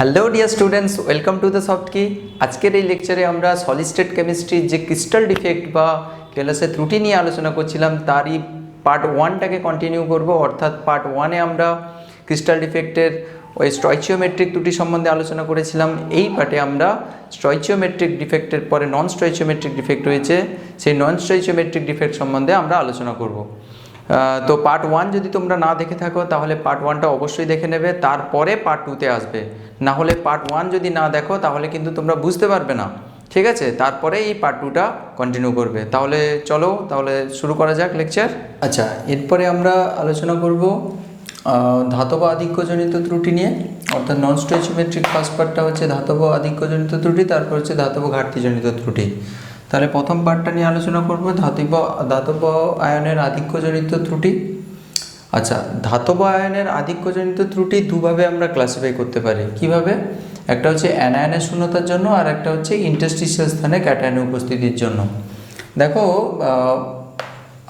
Hello dear students, welcome to the soft কি। আজকের এই লেকচারে আমরা সলিড স্টেট কেমিস্ট্রির যে ক্রিস্টাল ডিফেক্ট বা কেলাসের ত্রুটি নিয়ে আলোচনা করছিলাম তারই পার্ট ওয়ানটাকে কন্টিনিউ করব। অর্থাৎ পার্ট ওয়ানে আমরা ক্রিস্টাল ডিফেক্টের ওই স্টয়চিওমেট্রিক ত্রুটি সম্বন্ধে আলোচনা করেছিলাম। এই পার্টে আমরা স্টয়চিওমেট্রিক ডিফেক্টের পরে নন স্টয়চিওমেট্রিক ডিফেক্ট রয়েছে, সেই নন স্টয়চিওমেট্রিক ডিফেক্ট সম্বন্ধে আমরা আলোচনা করব। তো পার্ট ওয়ান যদি তোমরা না দেখে থাকো তাহলে পার্ট ওয়ানটা অবশ্যই দেখে নেবে, তারপরে পার্ট টুতে আসবে। না হলে পার্ট ওয়ান যদি না দেখো তাহলে কিন্তু তোমরা বুঝতে পারবে না, ঠিক আছে? তারপরে এই পার্ট টুটা কন্টিনিউ করবে। তাহলে চলো, তাহলে শুরু করা যাক লেকচার। আচ্ছা, এরপরে আমরা আলোচনা করব ধাতব আধিক্যজনিত ত্রুটি নিয়ে। অর্থাৎ নন স্টয়চিওমেট্রিক ফার্স্ট পার্টটা হচ্ছে ধাতব আধিক্যজনিত ত্রুটি, তারপর হচ্ছে ধাতব ঘাটতিজনিত ত্রুটি। তাহলে প্রথম পার্টটা নিয়ে আলোচনা করব ধাতব আয়নের আধিক্যজনিত ত্রুটি। আচ্ছা, ধাতব আয়নের আধিক্যজনিত ত্রুটি দুভাবে আমরা ক্লাসিফাই করতে পারি। কিভাবে? একটা হচ্ছে অ্যানায়নের শূন্যতার জন্য, আর একটা হচ্ছে ইন্টারস্টিশিয়াল স্থানে ক্যাটায়নের উপস্থিতির জন্য। দেখো,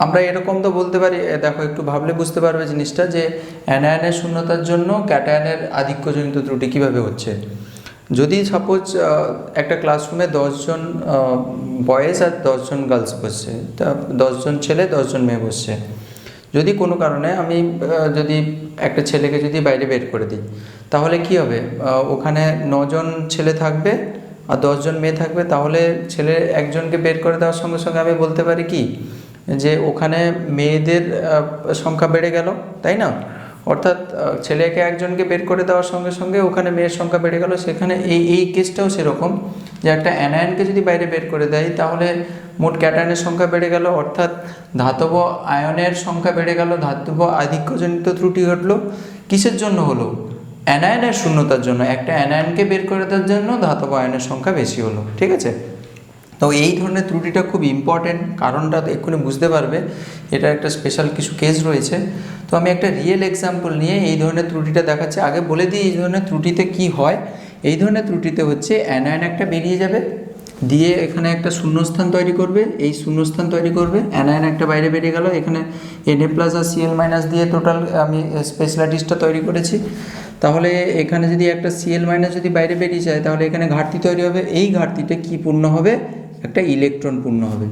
আমরা এরকম তো বলতে পারি, দেখো একটু ভাবলে বুঝতে পারবে জিনিসটা, যে অ্যানায়নের শূন্যতার জন্য ক্যাটায়নের আধিক্যজনিত ত্রুটি কীভাবে হচ্ছে। যদি সাপোজ একটা ক্লাসরুমে 10 জন বয়েজ আর 10 জন গার্লস বসছে, তা 10 জন ছেলে 10 জন মেয়ে বসছে। যদি কোনো কারণে আমি যদি একটা ছেলেকে যদি বাইরে বের করে দিই, তাহলে কি হবে? ওখানে 9 জন ছেলে থাকবে আর 10 জন মেয়ে থাকবে। তাহলে ছেলে একজনকে বের করে দেওয়ার সঙ্গে সঙ্গে আমি বলতে পারি কি, যে ওখানে মেয়েদের সংখ্যা বেড়ে গেল, তাই না? অর্থাৎ ছেলেকে একজনকে বের করে দেওয়ার সঙ্গে সঙ্গে ওখানে মেয়ের সংখ্যা বেড়ে গেল। সেখানে এই কেসটাও সেরকম, যে একটা অ্যানায়নকে যদি বাইরে বের করে দেয় তাহলে মোট ক্যাটায়নের সংখ্যা বেড়ে গেল, অর্থাৎ ধাতব আয়নের সংখ্যা বেড়ে গেল। ধাতব আধিক্যজনিত ত্রুটি ঘটলো কিসের জন্য হলো? অ্যানায়নের শূন্যতার জন্য। একটা অ্যানায়নকে বের করে দেওয়ার জন্য ধাতব আয়নের সংখ্যা বেশি হলো, ঠিক আছে? তো এই ধরনের ত্রুটিটা খুব ইম্পর্টেন্ট, কারণটা তো এক্ষুনি বুঝতে পারবে। এটা একটা স্পেশাল কিছু কেস রয়েছে। তো আমি একটা রিয়েল এক্সাম্পল নিয়ে এই ধরনের ত্রুটিটা দেখাচ্ছি। আগে বলে দিই এই ধরনের ত্রুটিতে কি হয়। এই ধরনের ত্রুটিতে হচ্ছে অ্যানায়ন একটা বেরিয়ে যাবে, দিয়ে এখানে একটা শূন্যস্থান তৈরি করবে, এই শূন্যস্থান তৈরি করবে, অ্যানায়ন একটা বাইরে বেরিয়ে গেল, এখানে Na প্লাস আর Cl মাইনাস দিয়ে টোটাল আমি স্পেশালিটিসটা তৈরি করেছি। তাহলে এখানে যদি একটা Cl মাইনাস যদি বাইরে বেরিয়ে যায় তাহলে এখানে ঘাটতি তৈরি হবে। এই ঘাটতিটা কি পূর্ণ হবে? একটা ইলেকট্রন পূর্ণ হবে।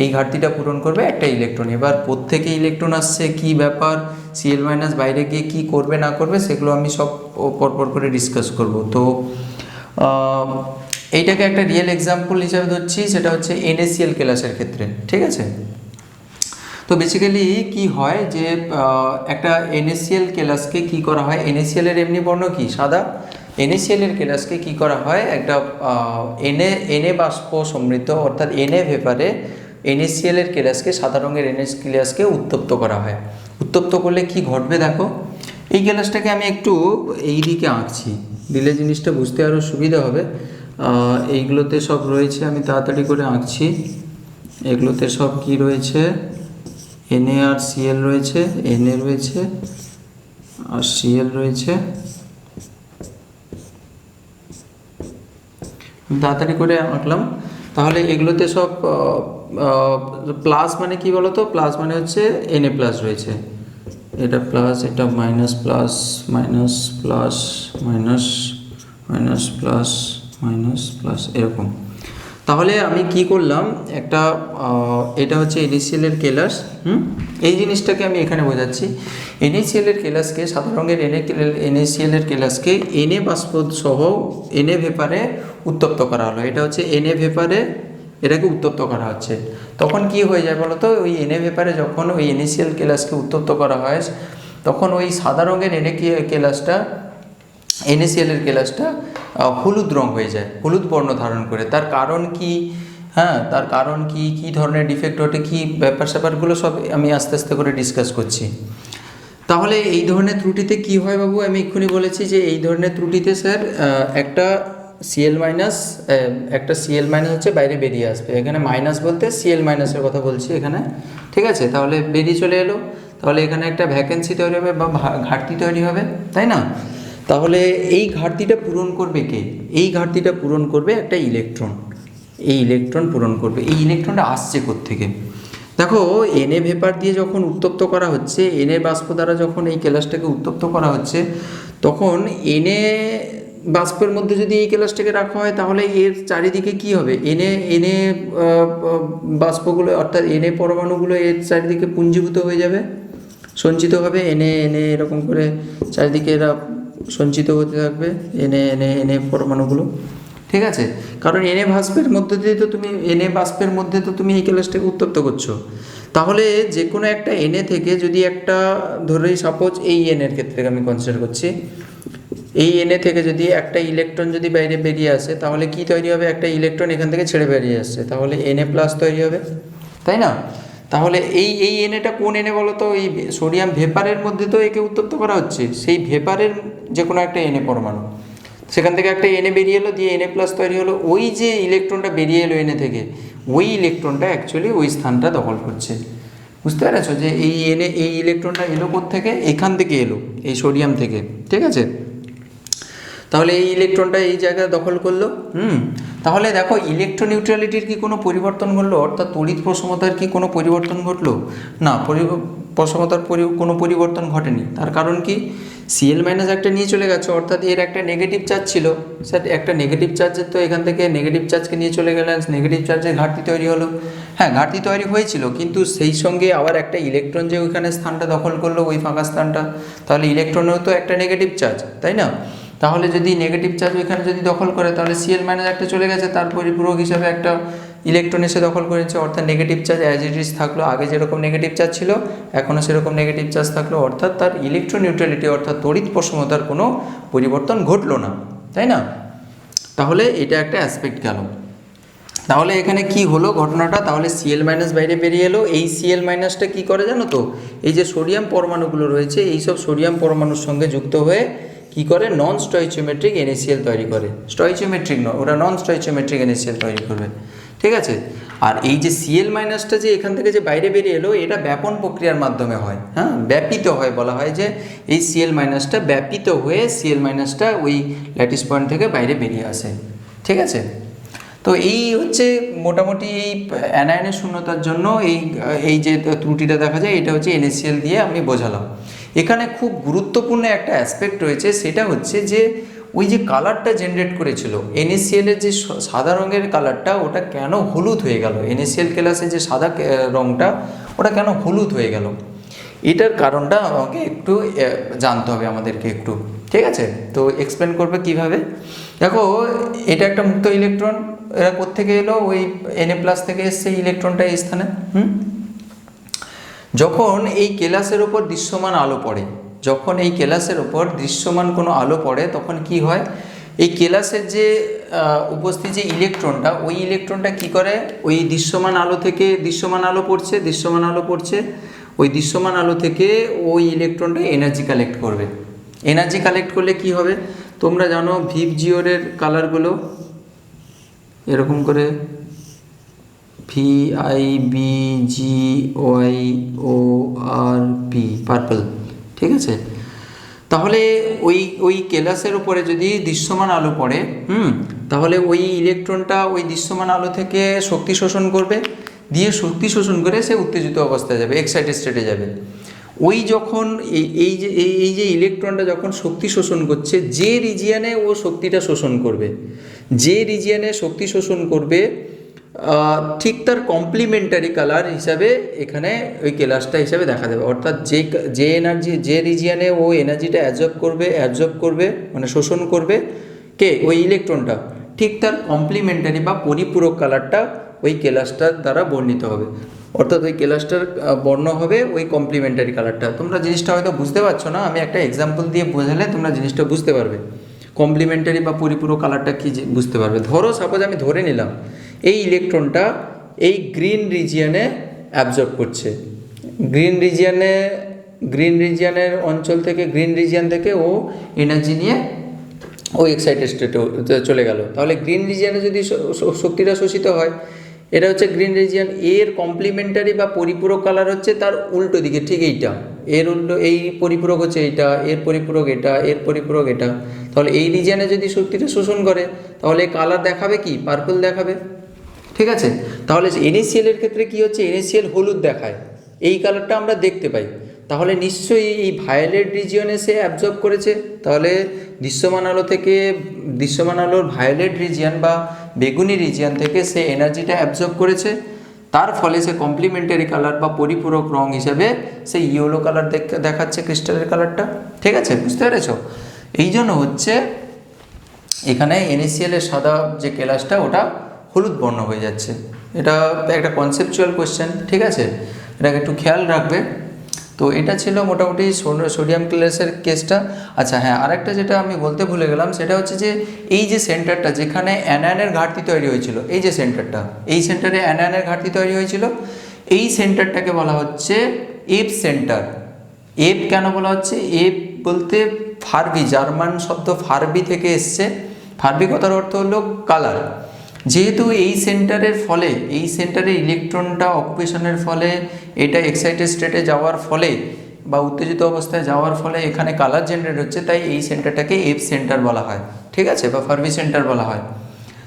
এই ঘাটতিটা পূরণ করবে একটা ইলেকট্রন। এবার প্রত্যেকে ইলেকট্রন আসছে, কি ব্যাপার, Cl মাইনাস বাইরে গিয়ে কি করবে না করবে সেগুলো আমি সব পরপর করে ডিসকাস করব। তো এইটাকে একটা রিয়েল এক্সাম্পল হিসাবে ধরছি, সেটা হচ্ছে NaCl ক্লাসের ক্ষেত্রে, ঠিক আছে? তো বেসিক্যালি কি হয়, যে একটা NaCl ক্লাসকে কি করা হয়, NaCl এর এমনি বর্ণ কি সাদা। NaCl এর ক্লাসকে কি করা হয়, একটা Na বাষ্প সমৃদ্ধ অর্থাৎ Na ভেপারে NaCl এর ক্লাসকে, সাদা রঙের Na ক্লাসকে উত্তপ্ত করা হয়। উত্তপ্ত করলে কি ঘটবে দেখো। এই গ্লাসটাকে আমি একটু এই দিকে আঁকছি, দিলে জিনিসটা বুঝতে আরও সুবিধা হবে। এইগুলোতে সব রয়েছে, আমি তাড়াতাড়ি করে আঁকছি। এগুলোতে সব কি রয়েছে, Na আর Cl রয়েছে, Na রয়েছে আর Cl রয়েছে। তাড়াতাড়ি করে আঁকলাম। তাহলে এগুলোতে সব প্লাস মানে কি বলো তো? প্লাস মানে হচ্ছে Na প্লাস রয়েছে, এটা প্লাস, এটা minus plus minus plus minus minus plus minus plus, এরকম। তাহলে আমি কি করলাম, একটা এটা হচ্ছে NaCl এর কেলাস। এই জিনিসটাকে আমি এখানে বোঝাচ্ছি। NaCl এর কেলাসকে, সাদা রঙের NaCl এর কেলাসকে Na বাষ্প সহ Na ভেপারে উত্তপ্ত করা হলো। এটা হচ্ছে Na ভেপারে এটাকে উত্তপ্ত করা হচ্ছে। তখন কি হয়ে যায় বলো তো? ওই Na ভেপারে যখন ওই NaCl কেলাসকে উত্তপ্ত করা হয় তখন ওই সাদা রঙের NaCl এর কেলাসটা হলুদ রং হয়ে যায়, হলুদ বর্ণ ধারণ করে। তার কারণ কি? হ্যাঁ, তার কারণ কি, কী ধরনের ডিফেক্ট ঘটে, কী ব্যাপার স্যাপারগুলো সব আমি আস্তে আস্তে করে ডিসকাস করছি। তাহলে এই ধরনের ত্রুটিতে কি হয় বাবু? আমি এক্ষুনি বলেছি যে এই ধরনের ত্রুটিতে স্যার একটা Cl মাইনাস হচ্ছে বাইরে বেরিয়ে আসবে। এখানে মাইনাস বলতে Cl মাইনাসের কথা বলছি এখানে, ঠিক আছে? তাহলে বেরিয়ে চলে এলো, তাহলে এখানে একটা ভ্যাকেন্সি তৈরি হবে বা ঘাটতি তৈরি হবে, তাই না? তাহলে এই ঘাটতিটা পূরণ করবে কে? এই ঘাটতিটা পূরণ করবে একটা ইলেকট্রন। এই ইলেকট্রন পূরণ করবে। এই ইলেকট্রনটা আসছে কোত্থেকে? দেখো, Na ভেপার দিয়ে যখন উত্তপ্ত করা হচ্ছে, Na বাষ্প দ্বারা যখন এই কেলাসটাকে উত্তপ্ত করা হচ্ছে, তখন Na বাষ্পের মধ্যে যদি এই কেলাসটাকে রাখা হয় তাহলে এর চারিদিকে কি হবে, এনে এনে বাষ্পগুলো অর্থাৎ এনে পরমাণুগুলো এর চারিদিকে পুঞ্জীভূত হয়ে যাবে, সঞ্চিত হবে, এনে এনে এরকম করে চারিদিকে এরা সঞ্চিত হতে থাকবে, এনে এনে এনে পরমাণুগুলো। ঠিক আছে, কারণ এনে বাষ্পের মধ্যে দিয়ে তো তুমি এনে বাষ্পের মধ্যে তো তুমি এই কেলাসটাকে উত্তপ্ত করছো। তাহলে যে কোনো একটা এনে থেকে যদি একটা, ধরেই সাপোজ এই এনের ক্ষেত্রে আমি কনসিডার করছি, এই এনে থেকে যদি একটা ইলেকট্রন যদি বাইরে বেরিয়ে আসে তাহলে কি তৈরি হবে, একটা ইলেকট্রন এখান থেকে ছেড়ে বেরিয়ে আসছে, তাহলে এনএ প্লাস তৈরি হবে, তাই না? তাহলে এই এনএটা কোন এনে বলো তো, এই সোডিয়াম ভেপারের মধ্যে তো একে উত্তপ্ত করা হচ্ছে, সেই ভেপারের যে কোনো একটা এনে পরমাণু, সেখান থেকে একটা এনে বেরিয়ে এলো, দিয়ে এনএ প্লাস তৈরি হলো, ওই যে ইলেকট্রনটা বেরিয়ে এলো এনে থেকে, ওই ইলেকট্রনটা অ্যাকচুয়ালি ওই স্থানটা দখল করছে। বুঝতে পেরেছো যে এই এনে এই ইলেকট্রনটা এলো থেকে, এখান থেকে এলো এই সোডিয়াম থেকে, ঠিক আছে? তাহলে এই ইলেকট্রনটা এই জায়গায় দখল করলো। তাহলে দেখো ইলেকট্রোনিউট্রালিটির কি কোনো পরিবর্তন ঘটলো, অর্থাৎ তড়িৎ প্রশমতার কি কোনো পরিবর্তন ঘটলো? না, প্রশমতার কোনো পরিবর্তন ঘটেনি। তার কারণ কি, সিএল মাইনাস একটা নিয়ে চলে গেছে, অর্থাৎ এর একটা নেগেটিভ চার্জ ছিল, স্যার একটা নেগেটিভ চার্জের তো এখান থেকে নেগেটিভ চার্জকে নিয়ে চলে গেলেন, নেগেটিভ চার্জের ঘাটতি তৈরি হলো। হ্যাঁ, ঘাটতি তৈরি হয়েছিল, কিন্তু সেই সঙ্গে আবার একটা ইলেকট্রন যে ওইখানে স্থানটা দখল করলো, ওই ফাঁকা স্থানটা, তাহলে ইলেকট্রনেও তো একটা নেগেটিভ চার্জ, তাই না? তাহলে যদি নেগেটিভ চার্জ ওইখানে যদি দখল করে, তাহলে সিএল মাইনাস একটা চলে গেছে, তার পরিপূরক হিসাবে একটা ইলেকট্রন এসে দখল করেছে, অর্থাৎ negative charge as it is থাকলো, আগে যেরকম নেগেটিভ চার্জ ছিল এখনও সেরকম নেগেটিভ চার্জ থাকলো, অর্থাৎ তার ইলেকট্রোনিউট্রালিটি অর্থাৎ তড়িৎ প্রশমতার কোনো পরিবর্তন ঘটলো না, তাই না? তাহলে এটা একটা অ্যাসপেক্ট গেল। তাহলে এখানে কি হলো ঘটনাটা, তাহলে সিএল মাইনাস বাইরে বেরিয়ে এলো, এই সিএল মাইনাসটা কী করে জানো তো, এই যে সোডিয়াম পরমাণুগুলো রয়েছে এই সব সোডিয়াম পরমাণুর সঙ্গে যুক্ত হয়ে কি করে, নন স্টয়চিওমেট্রিক NaCl তৈরি করে। স্টয়চিওমেট্রিক নয়, ওরা নন স্টয়চিওমেট্রিক NaCl তৈরি করবে, ঠিক আছে? আর এই যে সিএল মাইনাসটা যে এখান থেকে যে বাইরে বেরিয়ে এলো, এটা ব্যাপন প্রক্রিয়ার মাধ্যমে হয়, হ্যাঁ, ব্যাপিত হয়, বলা হয় যে এই সিএল মাইনাসটা ব্যাপিত হয়ে সিএল মাইনাসটা ওই ল্যাটিস পয়েন্ট থেকে বাইরে বেরিয়ে আসে, ঠিক আছে? তো এই হচ্ছে মোটামুটি এই অ্যানায়নের শূন্যতার জন্য এই যে ত্রুটিটা দেখা যায়, এটা হচ্ছে NaCl দিয়ে আমি বোঝালাম। এখানে খুব গুরুত্বপূর্ণ একটা অ্যাসপেক্ট রয়েছে, সেটা হচ্ছে যে ওই যে কালারটা জেনারেট করেছিল NaCl এর যে সাদা রঙের কালারটা, ওটা কেন হলুদ হয়ে গেল, NaCl ক্লাসে যে সাদা রঙটা ওটা কেন হলুদ হয়ে গেল, এটার কারণটা আমাকে একটু জানতে হবে আমাদেরকে একটু, ঠিক আছে? তো এক্সপ্লেন করবে কিভাবে। দেখো এটা একটা মুক্ত ইলেকট্রন, এরা কোত্থেকে এলো, ওই Na+ থেকে এসছে ইলেকট্রনটা এই স্থানে। যখন এই কেলাসের ওপর দৃশ্যমান আলো পড়ে, যখন এই কেলাসের ওপর দৃশ্যমান কোনো আলো পড়ে, তখন কি হয়, এই কেলাসের যে উপস্থিত যে ইলেকট্রনটা, ওই ইলেকট্রনটা কি করে, ওই দৃশ্যমান আলো থেকে দৃশ্যমান আলো পড়ছে, ওই দৃশ্যমান আলো থেকে ওই ইলেকট্রনটা এনার্জি কালেক্ট করবে। এনার্জি কালেক্ট করলে কি হবে, তোমরা জানো ভিভ জিওরের কালারগুলো এরকম করে VIBGYORP, পার্পল, ঠিক আছে? তাহলে ওই কেলাসের উপরে যদি দৃশ্যমান আলো পড়ে, তাহলে ওই ইলেকট্রনটা ওই দৃশ্যমান আলো থেকে শক্তি শোষণ করবে, দিয়ে শক্তি শোষণ করে সে উত্তেজিত অবস্থায় যাবে, এক্সাইটেড স্টেটে যাবে। ওই যখন এই যে ইলেকট্রনটা যখন শক্তি শোষণ করছে, যে রিজিয়ানে ও শক্তিটা শোষণ করবে, যে রিজিয়ানে শক্তি শোষণ করবে, ঠিক তার কমপ্লিমেন্টারি কালার হিসাবে এখানে ওই কেলাসটা হিসাবে দেখা দেবে, অর্থাৎ যে এনার্জি যে রিজিয়ানে ও এনার্জিটা অ্যাবজর্ব করবে মানে শোষণ করবে কে, ওই ইলেকট্রনটা, ঠিক তার কমপ্লিমেন্টারি বা পরিপূরক কালারটা ওই কেলাসটার দ্বারা বর্ণিত হবে, অর্থাৎ ওই কেলাসটার বর্ণ হবে ওই কমপ্লিমেন্টারি কালারটা। তোমরা জিনিসটা হয়তো বুঝতে পারছো না, আমি একটা এক্সাম্পল দিয়ে বোঝালে তোমরা জিনিসটা বুঝতে পারবে, কমপ্লিমেন্টারি বা পরিপূরক কালারটা কি বুঝতে পারবে। ধরো সাপোজ আমি ধরে নিলাম এই ইলেকট্রনটা এই গ্রিন রিজিয়ানে অ্যাবজর্ব করছে, গ্রিন রিজিয়ানের অঞ্চল থেকে, গ্রিন রিজিয়ান থেকে ও এনার্জি নিয়ে ও এক্সাইটেড স্টেটে চলে গেল। তাহলে গ্রিন রিজিয়ানে যদি শক্তিটা শোষিত হয়, এটা হচ্ছে গ্রিন রিজিয়ান, এর কমপ্লিমেন্টারি বা পরিপূরক কালার হচ্ছে তার উল্টো দিকে, ঠিক এইটা, এর উল্টো, এই পরিপূরক হচ্ছে এইটা, এর পরিপূরক এটা, এর পরিপূরক এটা। তাহলে এই রিজিয়ানে যদি শক্তিটা শোষণ করে, তাহলে কালার দেখাবে কি, পার্পল দেখাবে, ঠিক আছে? তাহলে NaCl এর ক্ষেত্রে কি হচ্ছে, NaCl হলুদ দেখায়, এই কালারটা আমরা দেখতে পাই। তাহলে নিশ্চয়ই এই ভায়োলেট রিজিয়নে সে অ্যাবজর্ব করেছে। তাহলে দৃশ্যমান আলো থেকে, দৃশ্যমান আলোর ভায়োলেট রিজিয়ন বা বেগুনি রিজিয়ন থেকে সে এনার্জিটা অ্যাবজর্ব করেছে, তার ফলে সে কমপ্লিমেন্টারি কালার বা পরিপূরক রং হিসেবে সে ইয়েলো কালার দেখাচ্ছে ক্রিস্টালের কালারটা। ঠিক আছে, বুঝতে পেরেছো? এই জন্য হচ্ছে এখানে NaCl এর সাদা যে কেলাসটা ওটা হলুদ বর্ণ হয়ে যাচ্ছে। এটা একটা কনসেপচুয়াল কোয়েশ্চেন, ঠিক আছে, এটাকে একটু খেয়াল রাখবে। তো এটা ছিল মোটামুটি সোডিয়াম ক্লেসের কেসটা। আচ্ছা হ্যাঁ, আরেকটা যেটা আমি বলতে ভুলে গেলাম সেটা হচ্ছে যে এই যে সেন্টারটা যেখানে অ্যানায়নের ঘাটতি তৈরি হয়েছিল, এই যে সেন্টারটা, এই সেন্টারে অ্যানায়নের ঘাটতি তৈরি হয়েছিল, এই সেন্টারটাকে বলা হচ্ছে এপ সেন্টার। এপ কেন বলা হচ্ছে? এপ বলতে ফারবি, জার্মান শব্দ ফারবি থেকে এসছে। ফারবি কথার অর্থ হলো কালার। যেহেতু এই সেন্টারের ফলে, এই সেন্টারে ইলেকট্রনটা অকুপেশনের ফলে, এটা এক্সাইটেড স্টেটে যাওয়ার ফলে বা উত্তেজিত অবস্থায় যাওয়ার ফলে এখানে কালার জেনারেট হচ্ছে, তাই এই সেন্টারটাকে এফ সেন্টার বলা হয়, ঠিক আছে, বা ফারবি সেন্টার বলা হয়।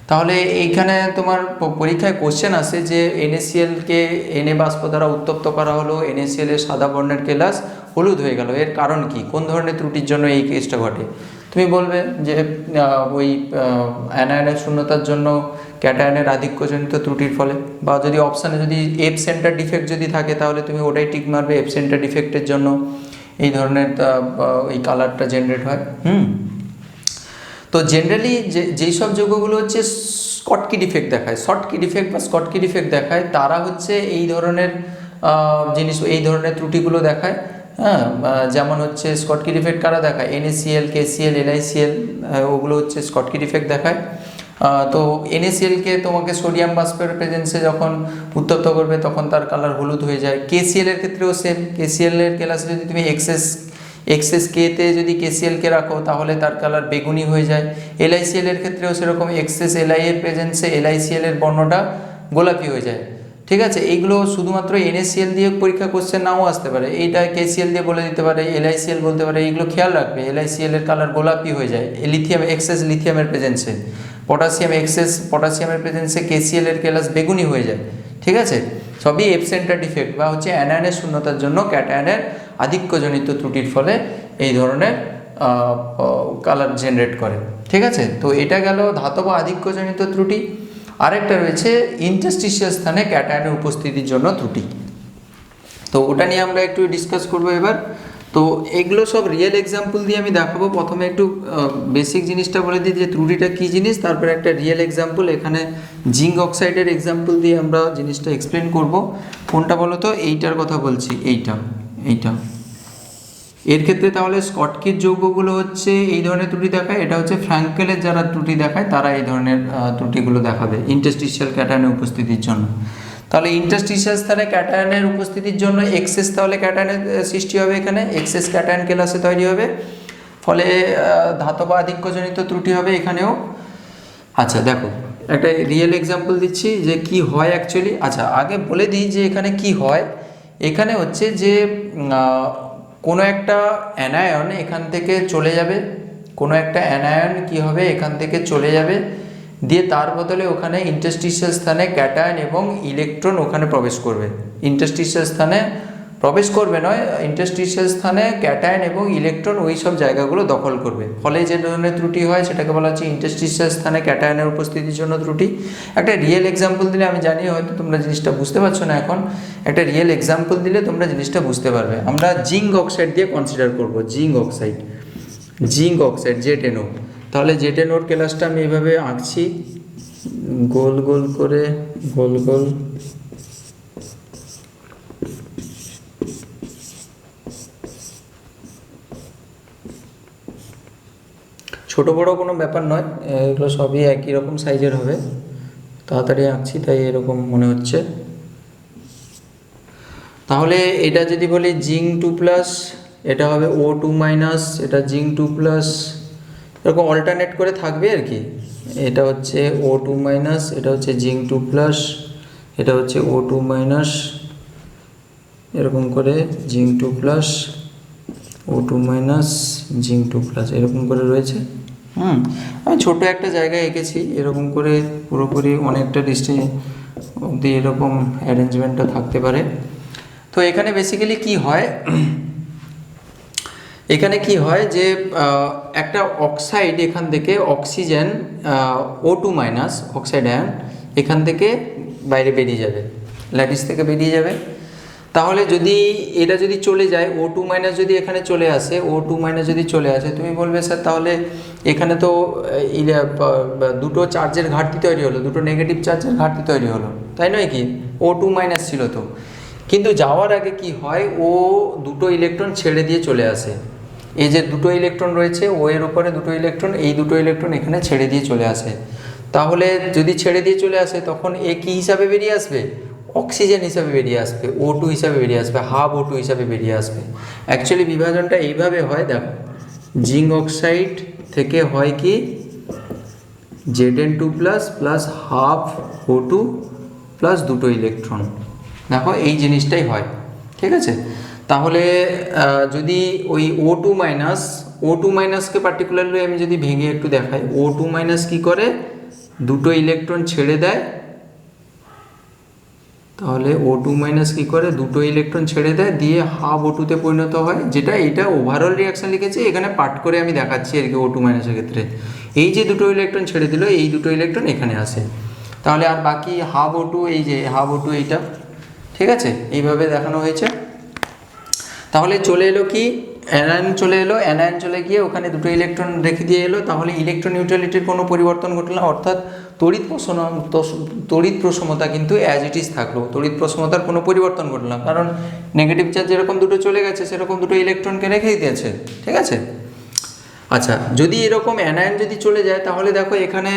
তাহলে এইখানে তোমার পরীক্ষায় কোশ্চেন আসে যে NaCl-কে Na বাষ্প দ্বারা উত্তপ্ত করা হলো, NaCl এর সাদা বর্ণের কেলাস হলুদ হয়ে গেল, এর কারণ কি, কোন ধরনের ত্রুটির জন্য এই কেসটা ঘটে? তুমি বলবে যে ওই অ্যানায়নের শূন্যতার জন্য ক্যাটায়নের আধিক্যজনিত ত্রুটির ফলে, বা যদি অপশানে যদি এফ সেন্টার ডিফেক্ট যদি থাকে তাহলে তুমি ওটাই টিক মারবে, এফ সেন্টার ডিফেক্টের জন্য এই ধরনের এই কালারটা জেনারেট হয়। তো জেনারেলি যেই সব যৌগগুলো হচ্ছে স্কটকি ডিফেক্ট দেখায়, শর্টকি ডিফেক্ট বা স্কটকি ডিফেক্ট দেখায়, তারা হচ্ছে এই ধরনের জিনিস, এই ধরনের ত্রুটিগুলো দেখায়। হ্যাঁ, যেমন হচ্ছে স্কটকি ডিফেক্ট কারা দেখায়? NaCl, KCl, LiCl, ওগুলো হচ্ছে স্কটকি ডিফেক্ট দেখায়। তো NaCl-কে তোমাকে সোডিয়াম বাষ্পের প্রেজেন্সে যখন উত্তপ্ত করবে তখন তার কালার হলুদ হয়ে যায়। KCl এর ক্ষেত্রেও সেম, KCl এর ক্লাসে যদি তুমি এক্সেস K-তে যদি KCl-কে রাখো তাহলে তার কালার বেগুনি হয়ে যায়। LiCl এর ক্ষেত্রেও সেরকম এক্সেস Li এর প্রেজেন্সে LiCl এর বর্ণটা গোলাপি হয়ে যায়। ঠিক আছে, এইগুলো শুধুমাত্র NaCl দিয়ে পরীক্ষা কোশ্চেন নাও আসতে পারে, এইটা KCl দিয়ে বলে দিতে পারে, LiCl বলতে পারে, এইগুলো খেয়াল রাখবে। LiCl এর কালার গোলাপি হয়ে যায় লিথিয়াম, এক্সেস লিথিয়ামের প্রেজেন্সে। পটাশিয়ামের প্রেজেন্সে KCl এর কেলাস বেগুনি হয়ে যায়। ঠিক আছে, সবই এফ সেন্টার ডিফেক্ট বা হচ্ছে অ্যানায়নের শূন্যতার জন্য ক্যাটায়নের আধিক্যজনিত ত্রুটির ফলে এই ধরনের কালার জেনারেট করে। ঠিক আছে, তো এটা গেল ধাতব আধিক্যজনিত ত্রুটি। আরেকটা রয়েছে ইন্টারস্টিশিয়াল স্থানে ক্যাটায়নের উপস্থিতির জন্য ত্রুটি। তো ওটা নিয়ে আমরা একটু ডিসকাস করবো এবার। তো এগুলো সব রিয়েল এক্সাম্পল দিয়ে আমি দেখাবো। প্রথমে একটু বেসিক জিনিসটা বলে দিই যে ত্রুটিটা কী জিনিস, তারপরে একটা রিয়েল এক্সাম্পল, এখানে জিঙ্ক অক্সাইডের এক্সাম্পল দিয়ে আমরা জিনিসটা এক্সপ্লেন করব। কোনটা বলো তো? এইটার কথা বলছি, এইটা। এর ক্ষেত্রে তাহলে স্কটকির যৌগগুলো হচ্ছে এই ধরনের ত্রুটি দেখায়, এটা হচ্ছে ফ্র্যাঙ্কেলের যারা ত্রুটি দেখায় তারা এই ধরনের ত্রুটিগুলো দেখাবে ইন্টারস্টিশিয়াল ক্যাটায়নের উপস্থিতির জন্য। তাহলে ইন্টারস্টিশিয়াল স্থানে ক্যাটায়নের উপস্থিতির জন্য এক্সেস, তাহলে ক্যাটায়নের সৃষ্টি হবে, এখানে এক্সেস ক্যাটায়ন কেলাসে তৈরি হবে, ফলে ধাতব আধিক্যজনিত ত্রুটি হবে এখানেও। আচ্ছা দেখো, একটা রিয়েল এক্সাম্পল দিচ্ছি যে কি হয় অ্যাকচুয়ালি। আচ্ছা আগে বলে দিই যে এখানে কি হয়। এখানে হচ্ছে যে কোনো একটা অ্যানায়ন এখান থেকে চলে যাবে, কোনো একটা অ্যানায়ন কি হবে এখান থেকে চলে যাবে, দিয়ে তার বদলে ওখানে ইন্টারস্টিশিয়াল স্থানে ক্যাটায়ন এবং ইলেকট্রন ওখানে প্রবেশ করবে। ইন্টারস্টিশিয়াল স্থানে প্রবেশ করবে নয়, ইন্টারস্টিশিয়াল স্থানে ক্যাটায়ন এবং ইলেকট্রন ওই সব জায়গাগুলো দখল করবে, ফলে যে ধরনের ত্রুটি হয় সেটাকে বলা হচ্ছে ইন্টারস্টিশিয়াল স্থানে ক্যাটায়নের উপস্থিতির জন্য ত্রুটি। একটা রিয়েল এক্সাম্পল দিলে, আমি জানি হয়তো তোমরা জিনিসটা বুঝতে পারছো না এখন, একটা রিয়েল এক্সাম্পল দিলে তোমরা জিনিসটা বুঝতে পারবে। আমরা জিঙ্ক অক্সাইড দিয়ে কনসিডার করব, জিঙ্ক অক্সাইড ZnO। তাহলে ZnOর ক্লাসটা আমি এইভাবে আঁকছি, গোল গোল করে, গোল গোল। ছোট বড় কোনো ব্যাপার নয়, এগুলো সবই একই রকম সাইজের হবে। তাড়াতাড়ি আঁকছি তাই এরকম মনে হচ্ছে। তাহলে এটা যদি বলি জিঙ্ক 2+, এটা হবে O2-, এটা জিঙ্ক 2+, এরকম অল্টারনেট করে থাকবে আর কি। এটা হচ্ছে O2-, এটা হচ্ছে জিঙ্ক 2+, এটা হচ্ছে O2-, এরকম করে জিঙ্ক 2+, O2-, জিঙ্ক 2+, এরকম করে রয়েছে। আমি ছোট একটা জায়গায় এঁকেছি, এরকম করে পুরোপুরি অনেকটা ডিস্টেন্স অবধি এরকম অ্যারেঞ্জমেন্টটা থাকতে পারে। তো এখানে বেসিক্যালি কি হয়, এখানে কি হয় যে একটা অক্সাইড এখান থেকে oxygen O2 minus oxide ion এখান থেকে বাইরে বেরিয়ে যাবে, ল্যাটিস থেকে বেরিয়ে যাবে। তাহলে যদি এটা যদি চলে যায় O2 মাইনাস যদি এখানে চলে আসে, O2 মাইনাস যদি চলে আসে, তুমি বলবে স্যার তাহলে এখানে তো দুটো চার্জের ঘাটতি তৈরি হলো, দুটো নেগেটিভ চার্জের ঘাটতি তৈরি হলো, তাই নয় কি? O2 মাইনাস ছিল তো, কিন্তু যাওয়ার আগে কি হয়, ও দুটো ইলেকট্রন ছেড়ে দিয়ে চলে আসে। এই যে দুটো ইলেকট্রন রয়েছে ও এর উপরে দুটো ইলেকট্রন, এই দুটো ইলেকট্রন এখানে ছেড়ে দিয়ে চলে আসে। তাহলে যদি ছেড়ে দিয়ে চলে আসে তখন এ কী হিসাবে বেরিয়ে আসবে? অক্সিজেন হিসাবে বেরিয়ে আসবে, O2 হিসাবে বেরিয়ে আসবে, হাফ O2 হিসাবে বেরিয়ে আসবে। অ্যাকচুয়ালি বিভাজনটা এইভাবে হয়, দেখো জিঙ্ক অক্সাইড থেকে হয় কি Zn2 plus plus half O2 plus দুটো ইলেকট্রন, দেখো এই জিনিসটাই হয়, ঠিক আছে। তাহলে যদি ওই O2 মাইনাসকে পার্টিকুলারলি আমি যদি ভেঙে একটু দেখাই, O2 মাইনাস কী করে, দুটো ইলেকট্রন ছেড়ে দেয়। তাহলে O2 মাইনাস কী করে, দুটো ইলেকট্রন ছেড়ে দেয় দিয়ে হাফ O2তে পরিণত হয়, যেটা এটা ওভারঅল রিয়াকশান লিখেছি, এখানে পার্ট করে আমি দেখাচ্ছি আর কি। O2 মাইনাসের ক্ষেত্রে এই যে দুটো ইলেকট্রন ছেড়ে দিল, এই দুটো ইলেকট্রন এখানে আসে, তাহলে আর বাকি হাফ O2, এই যে হাফ O2 এইটা, ঠিক আছে, এইভাবে দেখানো হয়েছে। তাহলে চলে এলো কি, অ্যানায়ন চলে এলো, অ্যানায়ন চলে গিয়ে ওখানে দুটো ইলেকট্রন রেখে দিয়ে এলো। তাহলে ইলেকট্রন নিউট্রালিটির কোনো পরিবর্তন ঘটলো না, অর্থাৎ তড়িৎ প্রসমতা কিন্তু অ্যাজ ইট ইজ থাকলো, তড়িৎ প্রসমতার কোনো পরিবর্তন ঘটলো না, কারণ নেগেটিভ চার্জ যেরকম দুটো চলে গেছে সেরকম দুটো ইলেকট্রনকে রেখেই দিয়েছে, ঠিক আছে। আচ্ছা, যদি এরকম অ্যানায়ন যদি চলে যায় তাহলে দেখো এখানে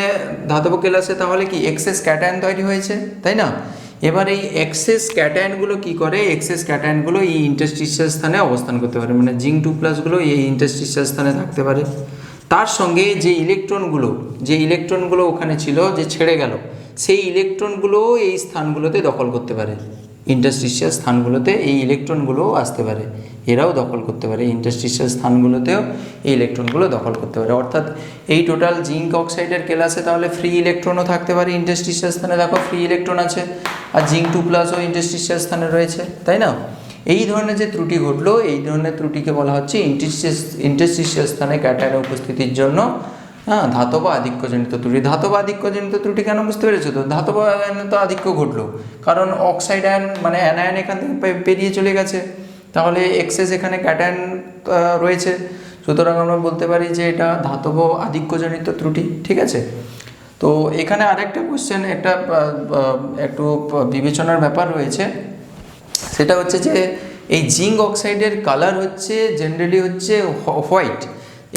ধাতব কেলাসে তাহলে কি এক্সেস ক্যাটায়ন তৈরি হয়েছে, তাই না? এবার এই এক্সেস ক্যাটায়নগুলো কি করে, এক্সেস ক্যাটায়নগুলো এই ইন্টারস্টিশিয়াল স্থানে অবস্থান করতে পারে, মানে জিঙ্ক 2 প্লাসগুলো এই ইন্টারস্টিশিয়াল স্থানে থাকতে পারে। তার সঙ্গে যে ইলেকট্রনগুলো ওখানে ছিল যে ছেড়ে গেল, সেই ইলেকট্রনগুলো এই স্থানগুলোতে দখল করতে পারে, ইন্টারস্টিশিয়াল স্থানগুলোতে এই ইলেকট্রনগুলোও আসতে পারে, এরাও দখল করতে পারে, ইন্টারস্টিশিয়াল স্থানগুলোতেও এই ইলেকট্রনগুলো দখল করতে পারে। অর্থাৎ এই টোটাল জিঙ্ক অক্সাইডের কেলাসে তাহলে ফ্রি ইলেকট্রনও থাকতে পারে ইন্টারস্টিশিয়াল স্থানে, দেখো ফ্রি ইলেকট্রন আছে, আর জিঙ্ক 2 প্লাসও ইন্টারস্টিশিয়াল স্থানে রয়েছে, তাই না? এই ধরনের যে ত্রুটি ঘটলো, এই ধরনের ত্রুটিকে বলা হচ্ছে ইন্টারস্টিশিয়াল স্থানে ক্যাটায়নের উপস্থিতির জন্য ধাতব আধিক্যজনিত ত্রুটি। ধাতব আধিক্যজনিত ত্রুটি কেন, বুঝতে পেরেছো তো? ধাতব আয়নিত আধিক্য ঘটলো কারণ অক্সাইড আয়ন মানে অ্যানায়ন এখান থেকে পেরিয়ে চলে গেছে, তাহলে এক্সেস এখানে ক্যাটায়ন রয়েছে, সুতরাং আমরা বলতে পারি যে এটা ধাতব আধিক্যজনিত ত্রুটি, ঠিক আছে। তো এখানে আরেকটা কোশ্চেন, একটু বিবেচনার ব্যাপার রয়েছে, সেটা হচ্ছে যে এই জিঙ্ক অক্সাইডের কালার হচ্ছে জেনারেলি হচ্ছে হোয়াইট,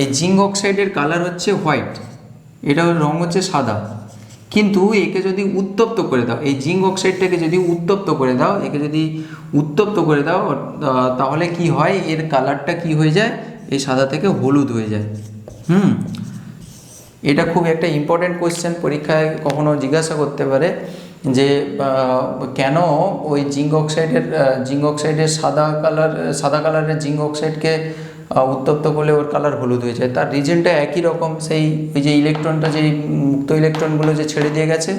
এই জিঙ্ক অক্সাইডের কালার হচ্ছে হোয়াইট, এটা রং হচ্ছে সাদা, কিন্তু একে যদি উত্তপ্ত করে দাও, এই জিঙ্ক অক্সাইডটাকে যদি উত্তপ্ত করে দাও, তাহলে কি হয়, এর কালারটা কি হয়ে যায়, এই সাদা থেকে হলুদ হয়ে যায়। এটা খুব একটা ইম্পর্টেন্ট কোয়েশ্চেন, পরীক্ষায় কখনো জিজ্ঞাসা করতে পারে যে কেন ওই জিঙ্ক অক্সাইডের সাদা কালারের জিঙ্ক অক্সাইডকে উত্তপ্ত করলে ওর কালার হলুদ হয়ে যায়। তার রিজনটা একই রকম, সেই ওই যে ইলেকট্রনটা, যে মুক্ত ইলেকট্রনগুলো যে ছেড়ে দিয়ে গেছে,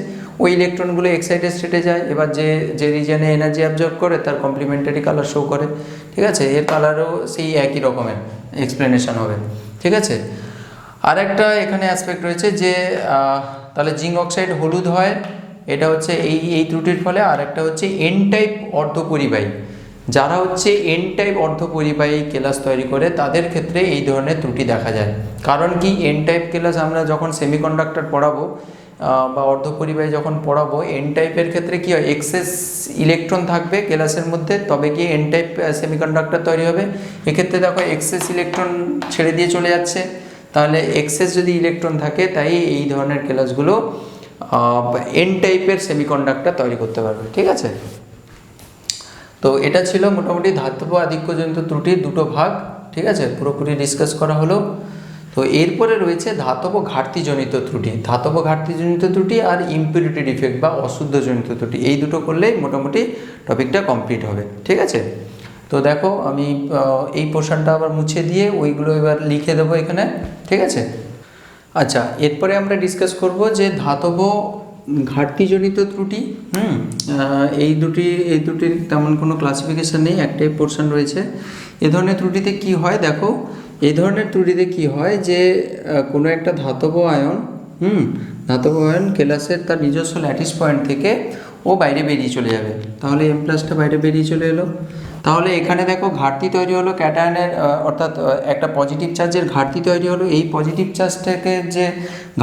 ওই ইলেকট্রনগুলো এক্সাইটেড স্টেটে যায়, এবার যে রিজনে এনার্জি অ্যাবজর্ব করে তার কমপ্লিমেন্টারি কালার শো করে, ঠিক আছে, এর কালারও সেই একই রকমের এক্সপ্লেনেশন হবে, ঠিক আছে। আর একটা এখানে অ্যাসপেক্ট রয়েছে যে তাহলে জিঙ্ক অক্সাইড হলুদ হয়, এটা হচ্ছে এই ত্রুটির ফলে। আর একটা হচ্ছে এন টাইপ অর্ধপরিবাহী, যারা হচ্ছে এন টাইপ অর্ধপরিবাহী কেলাস তৈরি করে তাদের ক্ষেত্রে এই ধরনের ত্রুটি দেখা যায়। কারণ কি, এন টাইপ কেলাস আমরা যখন সেমিকন্ডাক্টর পড়াবো বা অর্ধপরিবাহী যখন পড়াবো, এন টাইপের ক্ষেত্রে কি হয়, এক্সেস ইলেকট্রন থাকবে কেলাসের মধ্যে, তবে কি এন টাইপ সেমিকন্ডাক্টর তৈরি হবে। এক্ষেত্রে দেখো এক্সেস ইলেকট্রন ছেড়ে দিয়ে চলে যাচ্ছে, তাহলে এক্সেস যদি ইলেকট্রন থাকে, তাই এই ধরনের কেলাসগুলো এন টাইপের সেমিকন্ডাক্টর তৈরি করতে পারবে, ঠিক আছে। তো এটা ছিল মোটামুটি ধাতব আধিক্যজনিত ত্রুটির দুটো ভাগ, ঠিক আছে, পুরোপুরি ডিসকাস করা হলো। তো এরপরে রয়েছে ধাতব ঘাটতিজনিত ত্রুটি আর ইম্পিউরিটি ডিফেক্ট বা অশুদ্ধজনিত ত্রুটি, এই দুটো করলেই মোটামুটি টপিকটা কমপ্লিট হবে, ঠিক আছে। তো দেখো আমি এই পোর্শনটা আবার মুছে দিয়ে ওইগুলো এবার লিখে দেবো এখানে, ঠিক আছে। আচ্ছা, এরপরে আমরা ডিসকাস করব যে ধাতব ঘাটতিজনিত ত্রুটি। এই দুটির তেমন কোনো ক্লাসিফিকেশান নেই, একটাই পোর্শন রয়েছে। এ ধরনের ত্রুটিতে কি হয় দেখো, এই ধরনের ত্রুটিতে কি হয় যে কোনো একটা ধাতব আয়ন ধাতব আয়ন কেলাসের তার নিজস্ব ল্যাটিস পয়েন্ট থেকে ও বাইরে বেরিয়ে চলে যাবে। তাহলে এম প্লাসটা বাইরে বেরিয়ে চলে এলো। তাহলে এখানে দেখো ঘাটতি তৈরি হলো ক্যাটায়নের, অর্থাৎ একটা পজিটিভ চার্জের ঘাটতি তৈরি হলো। এই পজিটিভ চার্জটাকে যে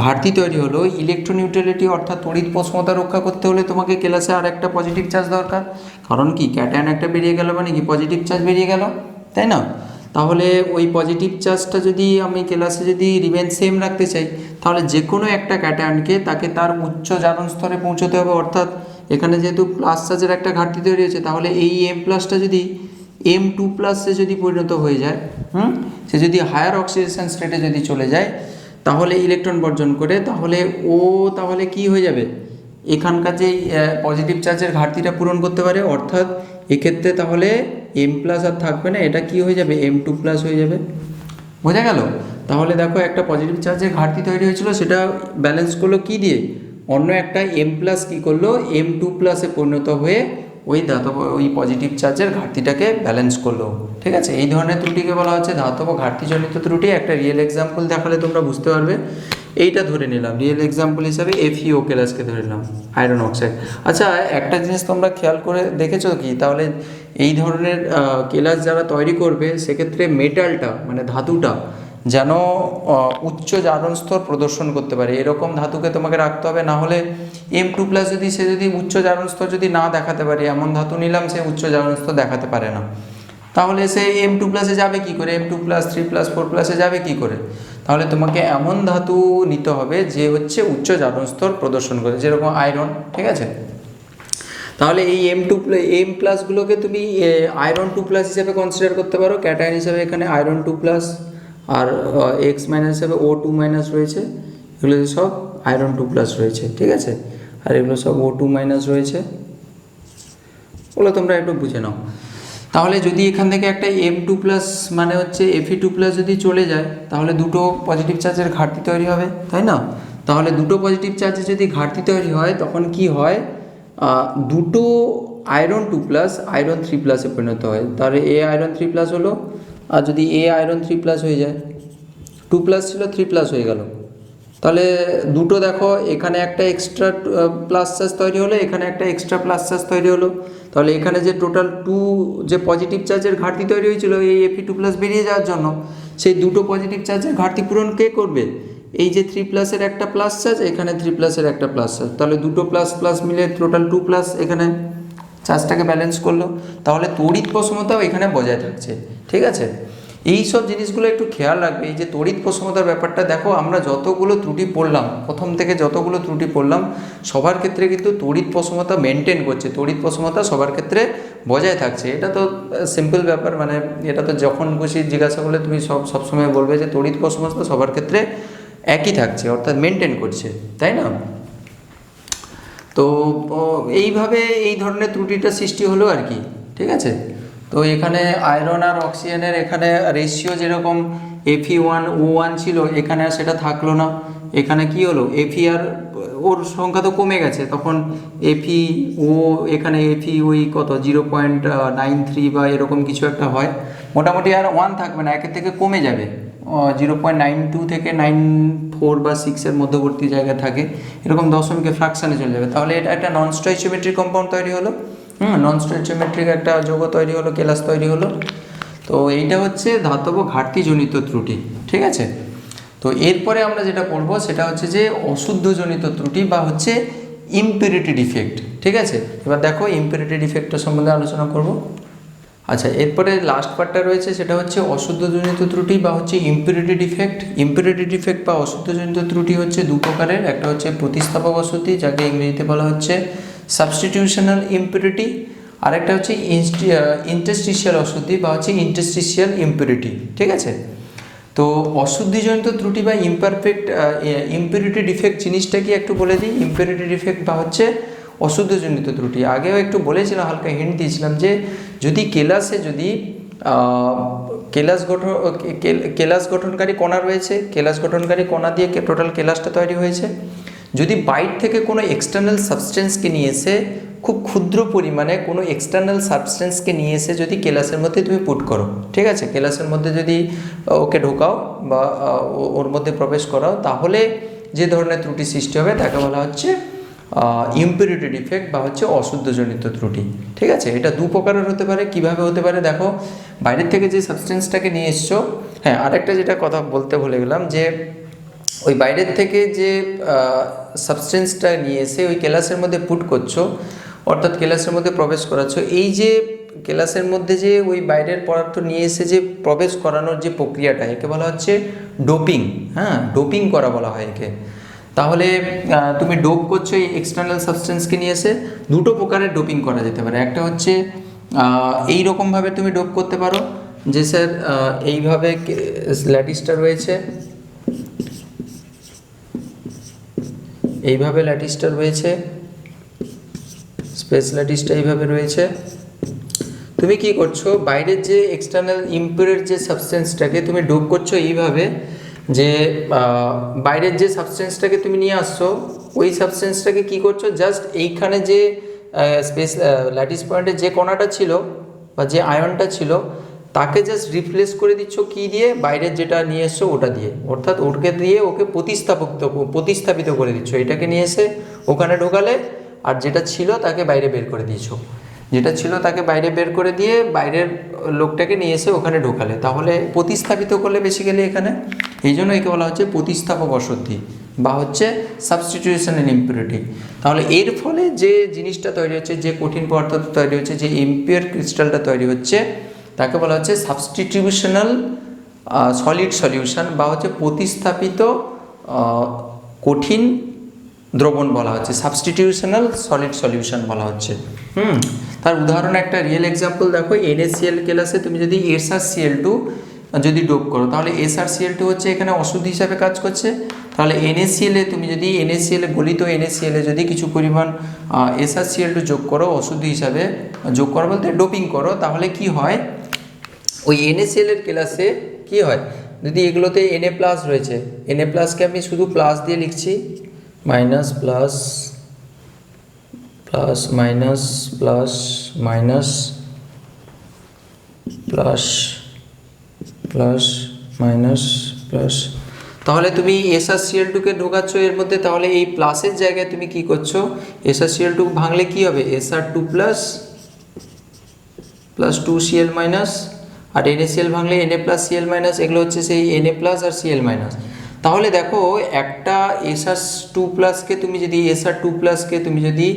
ঘাটতি তৈরি হলো, ইলেকট্রোনিউট্রালিটি অর্থাৎ তড়িৎ প্রসমতা রক্ষা করতে হলে তোমাকে কেলাসে আর একটা পজিটিভ চার্জ দরকার। কারণ কি, ক্যাটায়ন একটা বেরিয়ে গেল মানে কি পজিটিভ চার্জ বেরিয়ে গেল, তাই না? তাহলে ওই পজিটিভ চার্জটা যদি আমি ক্লাসে যদি রিমেন সেম রাখতে চাই, তাহলে যে কোনো একটা ক্যাটায়নকে তাকে তার উচ্চ জারণ স্তরে পৌঁছতে হবে। অর্থাৎ এখানে যেহেতু প্লাস চার্জের একটা ঘাটতি তৈরি হয়েছে, তাহলে এই এম প্লাসটা যদি M2 প্লাসে যদি পরিণত হয়ে যায়, সে যদি হায়ার অক্সিডেশন স্টেটে যদি চলে যায়, তাহলে ইলেকট্রন বর্জন করে, তাহলে কি হয়ে যাবে, এখানকার যে পজিটিভ চার্জের ঘাটতিটা পূরণ করতে পারে। অর্থাৎ এক্ষেত্রে তাহলে এম প্লাস আর থাকবে না, এটা কি হয়ে যাবে, M2 প্লাস হয়ে যাবে। বোঝা গেল? তাহলে দেখো একটা পজিটিভ চার্জের ঘাটতি তৈরি হয়েছিল, সেটা ব্যালেন্স করলো কি দিয়ে, অন্য একটা এম প্লাস কী করলো, M2 প্লাসে পরিণত হয়ে ওই পজিটিভ চার্জের ঘাটতিটাকে ব্যালেন্স করলো। ঠিক আছে, এই ধরনের ত্রুটিকে বলা হচ্ছে ধাতব ঘাটতিজনিত ত্রুটি। একটা রিয়েল এক্সাম্পল দেখালে তোমরা বুঝতে পারবে। এইটা ধরে নিলাম রিয়েল এক্সাম্পল হিসাবে, FeO কেলাসকে ধরে নিলাম, আয়রন অক্সাইড। আচ্ছা, একটা জিনিস তোমরা খেয়াল করে দেখেছো কি, তাহলে এই ধরনের কেলাস যারা তৈরি করবে, সেক্ষেত্রে মেটালটা মানে ধাতুটা যেন উচ্চ জারণ স্তর প্রদর্শন করতে পারে, এরকম ধাতুকে তোমাকে রাখতে হবে। না হলে M2 প্লাস যদি উচ্চ জারণ স্তর যদি না দেখাতে পারে, এমন ধাতু নিলাম সে উচ্চ জারণ স্তর দেখাতে পারে না, তাহলে সে M2 প্লাসে যাবে কি করে, M2 প্লাস 3 প্লাস 4 প্লাসে যাবে কি করে? তাহলে তোমাকে এমন ধাতু নিতে হবে যে হচ্ছে উচ্চ জারণ স্তর প্রদর্শন করে, যেরকম আয়রন। ঠিক আছে, তাহলে এই M প্লাসগুলোকে তুমি আয়রন 2 প্লাস হিসেবে কনসিডার করতে পারো, ক্যাটায়ন হিসেবে এখানে আয়রন 2 প্লাস, আর X মাইনাস হিসেবে O2 মাইনাস রয়েছে, এগুলো সব আয়রন 2 প্লাস রয়েছে। ঠিক আছে, আর এগুলো সব O2 মাইনাস রয়েছে, ওগুলো তোমরা একটু বুঝে নাও। তাহলে যদি এখান থেকে একটা M2 প্লাস মানে হচ্ছে Fe2 প্লাস যদি চলে যায়, তাহলে দুটো পজিটিভ চার্জের ঘাটতি তৈরি হবে, তাই না? তাহলে দুটো পজিটিভ চার্জের যদি ঘাটতি তৈরি হয়, তখন কি হয়, দুটো আয়রন 2 প্লাস আয়রন 3 প্লাসে পরিণত হয়। তাহলে এ আয়রন 3 প্লাস হলো, আর যদি এ আয়রন 3 প্লাস হয়ে যায়, 2 প্লাস ছিল 3 প্লাস হয়ে গেল। তাহলে দুটো দেখো, এখানে একটা এক্সট্রা প্লাস চার্জ তৈরি হলো, এখানে একটা এক্সট্রা প্লাস চার্জ তৈরি হলো। তাহলে এখানে যে টোটাল 2 যে পজিটিভ চার্জের ঘাটতি তৈরি হয়েছিল এই Fe2 প্লাস বেরিয়ে যাওয়ার জন্য, সেই দুটো পজিটিভ চার্জের ঘাটতি পূরণ কে করবে, এই যে 3 প্লাসের একটা প্লাস চার্জ, এখানে 3 প্লাসের একটা প্লাস চার্জ, তাহলে দুটো প্লাস প্লাস মিলে টোটাল 2 প্লাস এখানে চার্জটাকে ব্যালেন্স করলো। তাহলে তড়িৎ প্রসমতাও এখানে বজায় থাকছে। ঠিক আছে, এই সব জিনিসগুলো একটু খেয়াল রাখবে। এই যে তড়িৎ প্রসমতার ব্যাপারটা দেখো, আমরা যতগুলো ত্রুটি পড়লাম, প্রথম থেকে যতগুলো ত্রুটি পড়লাম, সবার ক্ষেত্রে কিন্তু তড়িৎ প্রসমতা মেনটেন করছে, তড়িৎ প্রসমতা সবার ক্ষেত্রে বজায় থাকছে। এটা তো সিম্পল ব্যাপার, মানে এটা তো যখন খুশি জিজ্ঞাসা করলে তুমি সবসময় বলবে যে তড়িৎ প্রসমতা সবার ক্ষেত্রে একই থাকছে, অর্থাৎ মেনটেন করছে, তাই না? তো এইভাবে এই ধরনের ত্রুটিটা সৃষ্টি হলো আর কি। ঠিক আছে, তো এখানে আয়রন আর অক্সিজেনের এখানে রেশিও যেরকম Fe1O1 ছিল, এখানে আর সেটা থাকলো না। এখানে কি হলো, Fe আর ওর সংখ্যা তো কমে গেছে, তখন FeO এখানে Fe ওই কত 0.93 বা এরকম কিছু একটা হয়, মোটামুটি আর 1 থাকবে না, একের থেকে কমে যাবে, 0.92 থেকে 94 বা 6-এর মধ্যবর্তী জায়গায় থাকে, এরকম দশমিকে ফ্র্যাকশানে চলে যাবে। তাহলে এটা একটা নন স্টয়চিওমেট্রিক কম্পাউন্ড তৈরি হলো, নন স্টয়চিওমেট্রিক একটা যৌগ তৈরি হলো, কেলাস তৈরি হলো। তো এইটা হচ্ছে ধাতব ঘাটতিজনিত ত্রুটি। ঠিক আছে, তো এরপরে আমরা যেটা পড়বো সেটা হচ্ছে যে অশুদ্ধজনিত ত্রুটি বা হচ্ছে ইম্পিউরিটি ডিফেক্ট। ঠিক আছে, এবার দেখো ইম্পিউরিটি ডিফেক্টের সম্বন্ধে আলোচনা করব। আচ্ছা, এরপরে লাস্ট পার্টটা রয়েছে, সেটা হচ্ছে অশুদ্ধজনিত ত্রুটি বা হচ্ছে ইম্পিউরিটি ডিফেক্ট। ইম্পিউরিটি ডিফেক্ট বা অশুদ্ধজনিত ত্রুটি হচ্ছে দু প্রকারের, একটা হচ্ছে প্রতিস্থাপক অশুদ্ধি, যাকে ইংরেজিতে বলা হচ্ছে সাবস্টিটিউশনাল ইম্পিউরিটি, আর একটা হচ্ছে ইন্টারস্টিশিয়াল অশুদ্ধি বা হচ্ছে ইন্টারস্টিশিয়াল ইম্পিউরিটি। ঠিক আছে, তো অশুদ্ধিজনিত ত্রুটি বা ইম্পিউরিটি ডিফেক্ট জিনিসটা কি একটু বলে দিই। ইম্পিউরিটি ডিফেক্ট বা হচ্ছে অশুদ্ধজনিত ত্রুটি, আগেও একটু বলেছিলাম, হালকা হিন্ট দিয়েছিলাম যে যদি কেলাসে যদি কেলাস গঠনকারী কণা রয়েছে, কেলাস গঠনকারী কণা দিয়ে টোটাল কেলাসটা তৈরি হয়েছে, যদি বাইরে থেকে কোনো এক্সটার্নাল সাবস্টেন্সকে নিয়ে এসে খুব ক্ষুদ্র পরিমাণে কোনো এক্সটার্নাল সাবস্টেন্সকে নিয়ে এসে যদি কেলাসের মধ্যে তুমি পুট করো, ঠিক আছে, কেলাসের মধ্যে যদি ওকে ঢোকাও বা ওর মধ্যে প্রবেশ করাও, তাহলে যে ধরনের ত্রুটি সৃষ্টি হবে তাকে বলা হচ্ছে ইম্পিউরিটি ডিফেক্ট বা হচ্ছে অশুদ্ধজনিত ত্রুটি। ঠিক আছে, এটা দু প্রকারের হতে পারে। কিভাবে হতে পারে দেখো, বাইরের থেকে যে সাবস্টেন্সটাকে নিয়ে এসছো, হ্যাঁ আরেকটা যেটা কথা বলতে ভুলে গেলাম, যে ওই বাইরের থেকে যে সাবস্টেন্সটা নিয়ে এসে ওই কেলাসের মধ্যে পুট করছো, অর্থাৎ কেলাসের মধ্যে প্রবেশ করাচ্ছ, এই যে কেলাসের মধ্যে যে ওই বাইরের পদার্থ নিয়ে এসে যে প্রবেশ করানোর যে প্রক্রিয়াটা, একে বলা হচ্ছে ডোপিং। হ্যাঁ, ডোপিং করা বলা হয় একে। তাহলে তুমি ডোপ করছো এই এক্সটার্নাল সাবস্টেন্সকে নিয়ে এসে, দুটো প্রকারের ডোপিং করা যেতে পারে। একটা হচ্ছে এই রকমভাবে তুমি ডোপ করতে পারো, যে স্যার এইভাবে ল্যাটিসটা রয়েছে, এইভাবে ল্যাটিসটা রয়েছে, স্পেস ল্যাটিসটা এইভাবে রয়েছে। তুমি কি করছো, বাইরের যে এক্সটার্নাল ইম্পিউর যে সাবস্টেন্সটাকে তুমি ডোপ করছো এইভাবে, যে বাইরের যে সাবস্টেন্সটাকে তুমি নিয়ে আসছো, ওই সাবস্টেন্সটাকে কি করছো, জাস্ট এইখানে যে স্পেস ল্যাটিস পয়েন্টের যে কণাটা ছিল বা যে আয়নটা ছিল, তাকে জাস্ট রিপ্লেস করে দিচ্ছ কি দিয়ে, বাইরের যেটা নিয়ে এসছো ওটা দিয়ে, অর্থাৎ ওকে দিয়ে ওকে প্রতিস্থাপিত করে দিচ্ছ। এটাকে নিয়ে এসে ওখানে ঢোকালে, আর যেটা ছিল তাকে বাইরে বের করে দিয়েছো, যেটা ছিল তাকে বাইরে বের করে দিয়ে বাইরের লোকটাকে নিয়ে এসে ওখানে ঢোকালে, তাহলে প্রতিস্থাপিত করলে বেসিক্যালি এখানে, এই জন্য একে বলা হচ্ছে প্রতিস্থাপক অশুদ্ধি বা হচ্ছে সাবস্টিটিউশনাল ইম্পিউরিটি। তাহলে এর ফলে যে জিনিসটা তৈরি হচ্ছে, যে কঠিন পদার্থ তৈরি হচ্ছে, যে ইম্পিউর ক্রিস্টালটা তৈরি হচ্ছে, তাকে বলা হচ্ছে সাবস্টিটিউশনাল সলিড সলিউশন বা হচ্ছে প্রতিস্থাপিত কঠিন দ্রবণ বলা হচ্ছে, সাবস্টিটিউশনাল সলিড সলিউশন বলা হচ্ছে। তার উদাহরণ একটা রিয়েল এক্সাম্পল দেখো, NaCl কেলাসে তুমি যদি SrCl2 যদি ডোপ করো, তাহলে SrCl2 হচ্ছে এখানে অশুদ্ধ হিসাবে কাজ করছে। তাহলে NaCl এ তুমি যদি NaCl গলিত NaCl এ যদি কিছু পরিমাণ SrCl2 যোগ করো, অশুদ্ধ হিসাবে যোগ করো বলতে ডোপিং করো, তাহলে কি হয়, ওই NaCl এর কেলাসে কি হয়, যদি এগুলোতে Na+ রয়েছে, Na+কে আমি শুধু প্লাস দিয়ে লিখছি, minus plus plus minus plus minus plus plus minus plus, তাহলে তুমি SrCl2কে ঢোকাচ্ছ এর মধ্যে, তাহলে এই প্লাসের জায়গায় তুমি কি করছো, SrCl2 ভাঙলে কি হবে, Sr2 plus plus 2Cl minus, আর NaCl ভাঙলে Na+Cl মাইনাস, এগুলো হচ্ছে সেই Na+ আর Cl মাইনাস। তাহলে দেখো, একটা Sr2+কে তুমি যদি Sr2+কে তুমি যদি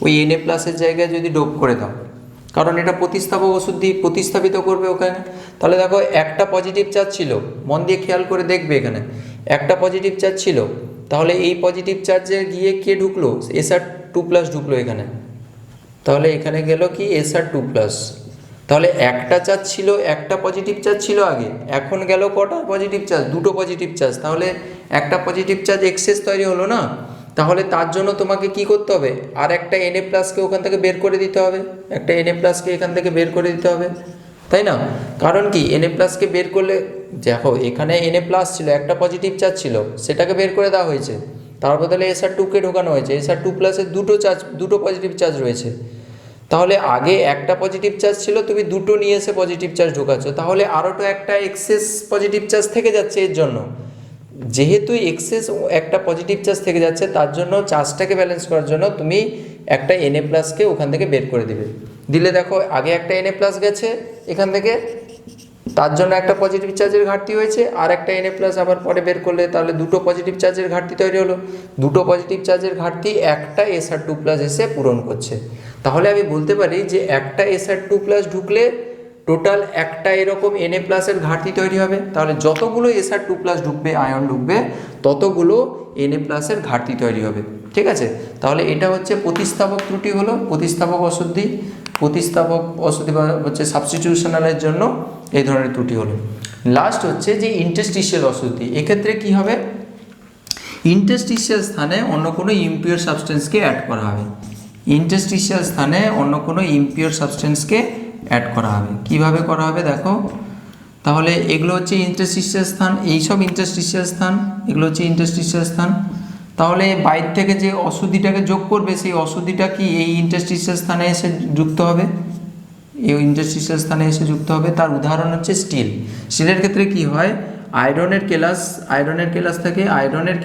ওই Na+ এর জায়গায় যদি ডোপ করে দাও, কারণ এটা প্রতিস্থাপক অশুদ্ধি, প্রতিস্থাপিত করবে ওখানে, তাহলে দেখো একটা পজিটিভ চার্জ ছিল, মন দিয়ে খেয়াল করে দেখবে এখানে একটা পজিটিভ চার্জ ছিল, তাহলে এই পজিটিভ চার্জে গিয়ে কে ঢুকলো, Sr2+ ঢুকলো এখানে, তাহলে এখানে গেল কি Sr2+, তাহলে একটা চার্জ ছিল, একটা পজিটিভ চার্জ ছিল আগে, এখন গেল কটা পজিটিভ চার্জ, দুটো পজিটিভ চার্জ, তাহলে একটা পজিটিভ চার্জ এক্সেস তৈরি হলো না, তাহলে তার জন্য তোমাকে কি করতে হবে, আর একটা Na+কে ওখান থেকে বের করে দিতে হবে, একটা Na+কে এখান থেকে বের করে দিতে হবে, তাই না? কারণ কি, Na+কে বের করলে দেখো এখানে Na+ ছিল, একটা পজিটিভ চার্জ ছিল, সেটাকে বের করে দেওয়া হয়েছে, তার বদলে Sr2কে ঢোকানো হয়েছে, Sr2+-এর দুটো পজিটিভ চার্জ রয়েছে, তাহলে আগে একটা পজিটিভ চার্জ ছিল, তুমি দুটো নিয়ে এসে পজিটিভ চার্জ ঢোকাচ্ছ, তাহলে আরও তো একটা এক্সেস পজিটিভ চার্জ থেকে যাচ্ছে। এর জন্য যেহেতু এক্সেস একটা পজিটিভ চার্জ থেকে যাচ্ছে, তার জন্য চার্জটাকে ব্যালেন্স করার জন্য তুমি একটা Na+কে ওখান থেকে বের করে দিলে দেখো আগে একটা Na+ গেছে এখান থেকে, তার জন্য একটা পজিটিভ চার্জের ঘাটতি হয়েছে, আর একটা Na+ আবার পরে বের করলে, তাহলে দুটো পজিটিভ চার্জের ঘাটতি তৈরি হলো, দুটো পজিটিভ চার্জের ঘাটতি একটা Sr2+ এসে পূরণ করছে। তাহলে আমি বলতে পারি যে একটা Sr2+ ঢুকলে টোটাল একটা এরকম Na+ এর ঘাটতি তৈরি হবে, তাহলে যতগুলো Sr2+ ঢুকবে, আয়ন ঢুকবে, ততগুলো Na+ এর ঘাটতি তৈরি হবে। ঠিক আছে, তাহলে এটা হচ্ছে প্রতিস্থাপক ত্রুটি হলো, প্রতিস্থাপক অশুদ্ধি বা হচ্ছে সাবস্টিটিউশনালের জন্য এই ধরনের ত্রুটি হলো। লাস্ট হচ্ছে যে ইন্টারস্টিশিয়াল অশুদ্ধি, এক্ষেত্রে কি হবে, ইন্টারস্টিশিয়াল স্থানে অন্য কোনো ইম্পিউর সাবস্টেন্সকে অ্যাড করা হবে, ইন্টারস্টিশিয়াল স্থানে অন্য কোনো ইম্পিউর সাবস্টেন্সকে অ্যাড করা হবে। কিভাবে করা হবে দেখো, তাহলে এগুলো হচ্ছে ইন্টারস্টিশিয়াল স্থান, এইসব ইন্টারস্টিশিয়াল স্থান, এগুলো হচ্ছে ইন্টারস্টিশিয়াল স্থান। তাহলে বাইর থেকে যে অশুদ্ধিটাকে যোগ করবে সেই অশুদ্ধিটা কি এই ইন্টারস্টিশিয়াল স্থানে এসে যুক্ত হবে, এই ইন্টারস্টিশিয়াল স্থানে এসে যুক্ত হবে। তার উদাহরণ হচ্ছে স্টিল। স্টিলের ক্ষেত্রে কি হয়, আয়রনের কেলাস থেকে আয়রনের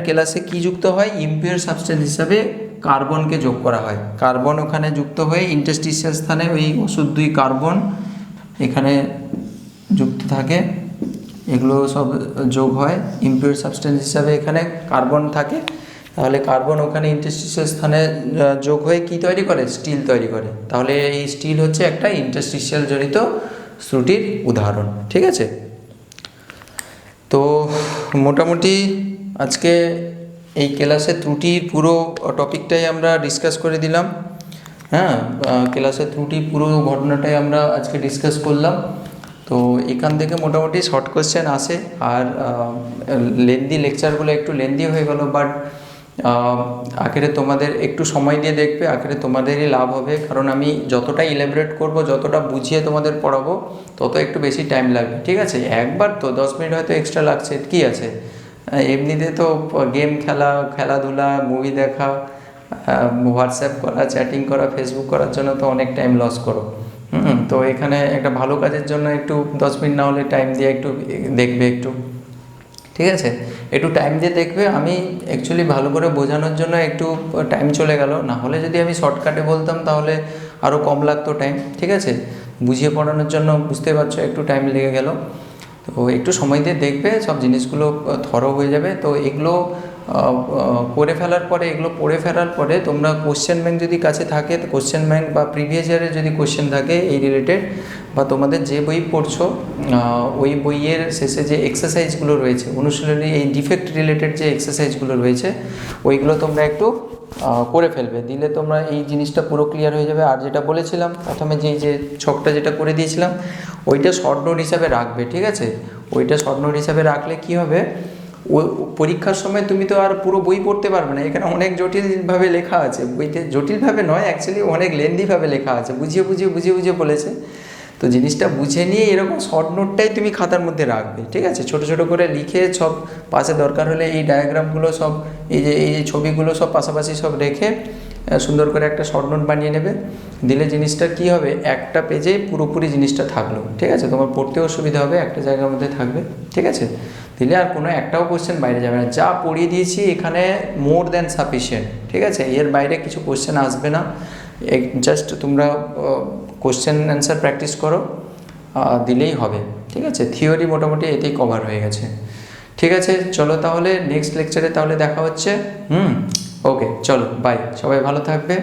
কেলাসে কি যুক্ত হয়, ইম্পিওর সাবস্টেন্স হিসাবে কার্বনকে যোগ করা হয়। কার্বন ওখানে যুক্ত হয়ে ইন্টারস্টিশিয়াল স্থানে ওই অশুদ্ধ কার্বন এখানে যুক্ত থাকে, এগুলো সব যোগ হয় ইম্পিওর সাবস্টেন্স হিসাবে, এখানে কার্বন থাকে। তাহলে কার্বন ওখানে ইন্টারস্টিশিয়াল স্থানে যোগ হয়ে কি তৈরি করে, স্টিল তৈরি করে। তাহলে এই স্টিল হচ্ছে একটা ইন্টারস্টিশিয়াল জনিত ত্রুটির উদাহরণ। ঠিক আছে, তো মোটামুটি আজকে এই ক্লাসের ত্রুটির পুরো টপিকটাই আমরা ডিসকাস করে দিলাম। হ্যাঁ, ক্লাসের ত্রুটির পুরো ঘটনাটাই আমরা আজকে ডিসকাস করলাম। তো এখান থেকে মোটামুটি শর্ট কোয়েশ্চেন আসে। আর লেন্দি লেকচারগুলো একটু লেন্দি হয়ে গেল, বাট আখেরে তোমাদের একটু সময় দিয়ে দেখবে, আখেরে তোমাদেরই লাভ হবে। কারণ আমি যতটা ইলাবোরেট করব, যতটা বুঝিয়ে তোমাদের পড়াবো, তত একটু বেশি টাইম লাগবে। ঠিক আছে, একবার তো 10 মিনিট হয়তো এক্সট্রা লাগছে, কি আছে, এমনিতে তো গেম খেলাধুলা, মুভি দেখা, হোয়াটসঅ্যাপ করা, চ্যাটিং করা, ফেসবুক করার জন্য তো অনেক টাইম লস করো। তো এখানে একটা ভালো কাজের জন্য একটু 10 মিনিট না হলে টাইম দিয়ে একটু দেখবে একটু। ঠিক আছে, একটু টাইম দিয়ে দেখবে। আমি অ্যাকচুয়ালি ভালো করে বোঝানোর জন্য একটু টাইম চলে গেল, না হলে যদি আমি শর্টকাটে বলতাম তাহলে আরও কম লাগতো টাইম। ঠিক আছে, বুঝিয়ে পড়ানোর জন্য বুঝতে পারছো একটু টাইম লেগে গেল। তো একটু সময় দিয়ে দেখবে, সব জিনিসগুলো থরো হয়ে যাবে। তো এগুলো পড়ে ফেলার পরে তোমরা কোশ্চেন ব্যাংক যদি কাছে থাকে, তো কোশ্চেন ব্যাংক বা প্রিভিয়াস ইয়ারের যদি কোশ্চেন থাকে এই রিলেটেড, বা তোমাদের যে বই পড়ছো ওই বইয়ের শেষে যে এক্সারসাইজগুলো রয়েছে, অনুশীলনী এই ডিফেক্ট রিলেটেড যে এক্সারসাইজগুলো রয়েছে, ওইগুলো তোমরা একটু করে ফেলবে। দিলে তোমরা এই জিনিসটা পুরো ক্লিয়ার হয়ে যাবে। আর যেটা বলেছিলাম প্রথমে, যে ছকটা যেটা করে দিয়েছিলাম, ওইটা শর্ট নোট হিসাবে রাখবে। ঠিক আছে, ওইটা শর্ট নোট হিসাবে রাখলে কি হবে, ও পরীক্ষার সময় তুমি তো আর পুরো বই পড়তে পারবে না। এখানে অনেক জটিলভাবে লেখা আছে বইতে, জটিলভাবে নয় অ্যাকচুয়ালি, অনেক লেন্দিভাবে লেখা আছে, বুঝিয়ে বলেছে। তো জিনিসটা বুঝে নিয়ে এরকম শর্ট নোটটাই তুমি খাতার মধ্যে রাখবে। ঠিক আছে, ছোট ছোট করে লিখে সব পাশে, দরকার হলে এই ডায়াগ্রামগুলো সব, এই যে ছবিগুলো সব পাশাপাশি সব রেখে সুন্দর করে একটা শর্ট নোট বানিয়ে নেবে। দিলে জিনিসটা কি হবে, একটা পেজে পুরোপুরি জিনিসটা থাকলো। ঠিক আছে, তোমার পড়তেও সুবিধা হবে, একটা জায়গার মধ্যে থাকবে। ঠিক আছে, দিলে আর কোনো একটাও কোশ্চেন বাইরে যাবে না। যা পড়িয়ে দিয়েছি এখানে মোর দ্যান সাফিসিয়েন্ট। ঠিক আছে, এর বাইরে কিছু কোশ্চেন আসবে না। জাস্ট তোমরা কোশ্চেন অ্যান্সার প্র্যাকটিস করো, দিলেই হবে। ঠিক আছে, থিওরি মোটামুটি এতেই কভার হয়ে গেছে। ঠিক আছে, চলো তাহলে নেক্সট লেকচারে তাহলে দেখা হচ্ছে। ওকে, চলো, বাই, সবাই ভালো থাকবে।